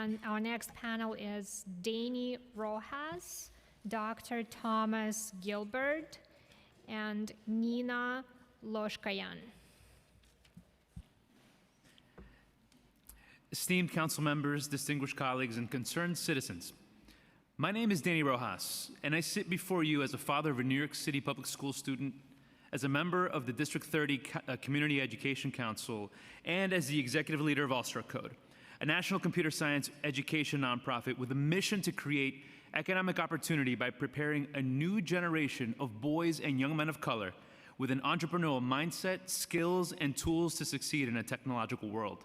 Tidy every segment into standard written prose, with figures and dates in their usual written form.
And our next panel is Danny Rojas, Dr. Thomas Gilbert, and Nina Loshkayan. Esteemed council members, distinguished colleagues, and concerned citizens, my name is Danny Rojas, and I sit before you as a father of a New York City public school student, as a member of the District 30 Community Education Council, and as the executive leader of All Star Code, a national computer science education nonprofit with a mission to create economic opportunity by preparing a new generation of boys and young men of color with an entrepreneurial mindset, skills, and tools to succeed in a technological world.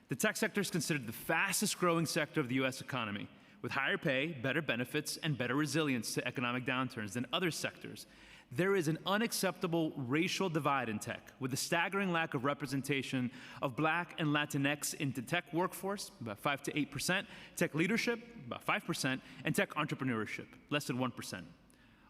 The tech sector is considered the fastest growing sector of the US economy, with higher pay, better benefits, and better resilience to economic downturns than other sectors. There is an unacceptable racial divide in tech, with a staggering lack of representation of Black and Latinx in the tech workforce, about 5 to 8%, tech leadership, about 5%, and tech entrepreneurship, less than 1%.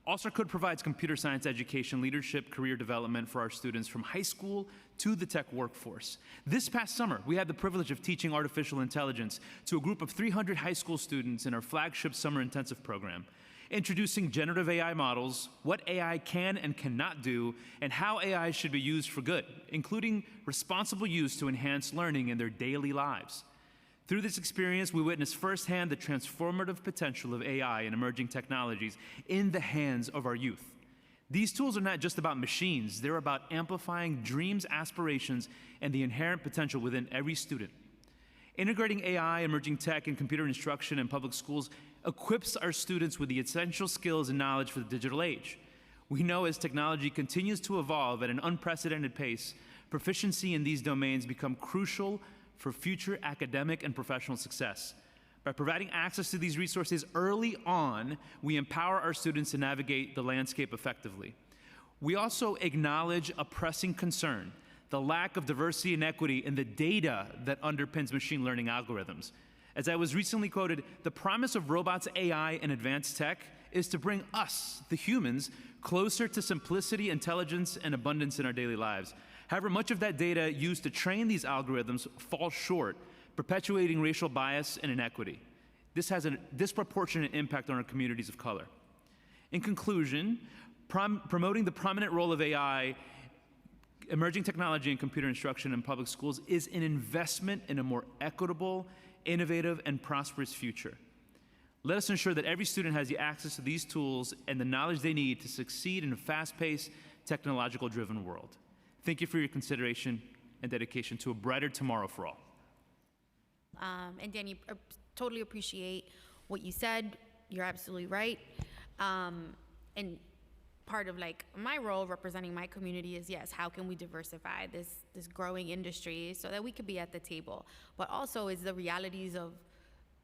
All Star Code provides computer science education, leadership, career development for our students from high school to the tech workforce. This past summer, we had the privilege of teaching artificial intelligence to a group of 300 high school students in our flagship summer intensive program, introducing generative AI models, what AI can and cannot do, and how AI should be used for good, including responsible use to enhance learning in their daily lives. Through this experience, we witnessed firsthand the transformative potential of AI and emerging technologies in the hands of our youth. These tools are not just about machines, they're about amplifying dreams, aspirations, and the inherent potential within every student. Integrating AI, emerging tech, and computer instruction in public schools equips our students with the essential skills and knowledge for the digital age. We know as technology continues to evolve at an unprecedented pace, proficiency in these domains become crucial for future academic and professional success. By providing access to these resources early on, we empower our students to navigate the landscape effectively. We also acknowledge a pressing concern: the lack of diversity and equity in the data that underpins machine learning algorithms. As I was recently quoted, the promise of robots, AI, and advanced tech is to bring us, the humans, closer to simplicity, intelligence, and abundance in our daily lives. However, much of that data used to train these algorithms falls short, perpetuating racial bias and inequity. This has a disproportionate impact on our communities of color. In conclusion, promoting the prominent role of AI, emerging technology, and computer instruction in public schools is an investment in a more equitable, innovative, and prosperous future. Let us ensure that every student has the access to these tools and the knowledge they need to succeed in a fast-paced, technological-driven world. Thank you for your consideration and dedication to a brighter tomorrow for all. And Danny, I totally appreciate what you said. You're absolutely right. And part of like my role representing my community is, yes, how can we diversify this growing industry so that we could be at the table? But also is the realities of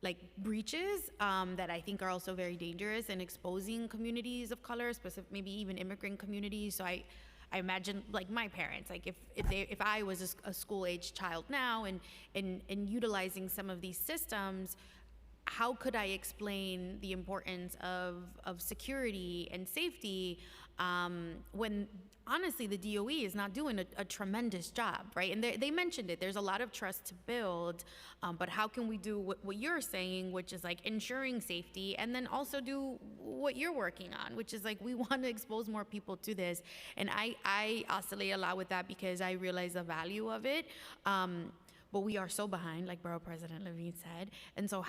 like breaches that I think are also very dangerous and exposing communities of color, maybe even immigrant communities. So I imagine like my parents, like if I was a school-age child now and utilizing some of these systems, how could I explain the importance of security and safety when honestly the DOE is not doing a tremendous job, right? And they mentioned it, there's a lot of trust to build, but how can we do what you're saying, which is like ensuring safety, and then also do what you're working on, which is like we want to expose more people to this. And I oscillate a lot with that because I realize the value of it. But we are so behind, like Borough President Levine said. And so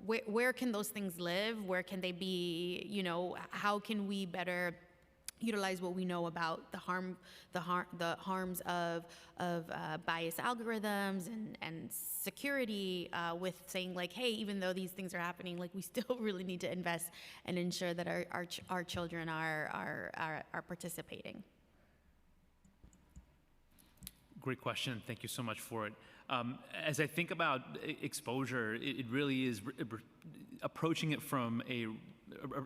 where can those things live? Where can they be, you know, how can we better utilize what we know about the harms of biased algorithms and security with saying like, hey, even though these things are happening, like we still really need to invest and ensure that our children are participating. Great question. Thank you so much for it. As I think about exposure, it really is approaching it from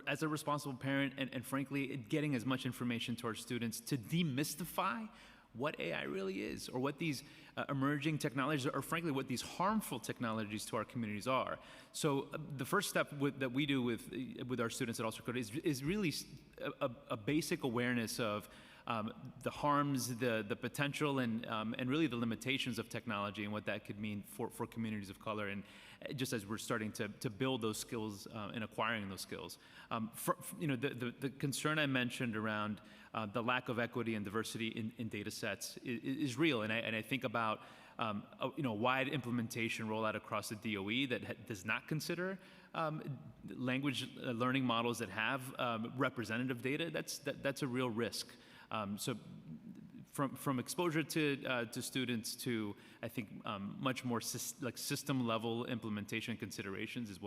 as a responsible parent and frankly, getting as much information to our students to demystify what AI really is, or what these emerging technologies are, or frankly, what these harmful technologies to our communities are. So the first step that we do with our students at All Star Code is really a basic awareness of the harms, the potential, and really the limitations of technology and what that could mean for communities of color. just as we're starting to build those skills and acquiring those skills. The concern I mentioned around the lack of equity and diversity in data sets is real, and I think about a wide implementation rollout across the DOE that does not consider language learning models that have representative data. That's a real risk. So from exposure to students to, I think, much more system level implementation considerations is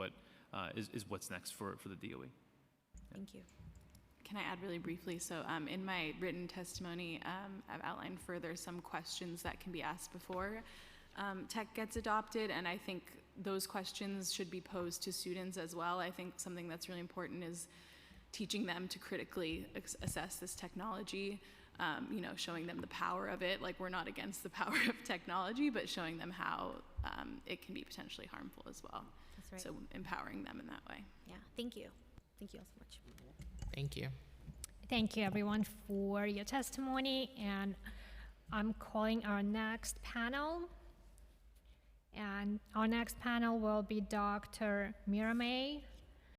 what's next for the DOE. Thank you. Can I add really briefly? So in my written testimony, I've outlined further some questions that can be asked before tech gets adopted, and I think those questions should be posed to students as well. I think something that's really important is teaching them to critically assess this technology, showing them the power of it. Like, we're not against the power of technology, but showing them how it can be potentially harmful as well. That's right. So empowering them in that way. Yeah, thank you. Thank you all so much. Thank you. Thank you, everyone, for your testimony. And I'm calling our next panel. And our next panel will be Dr. Miramay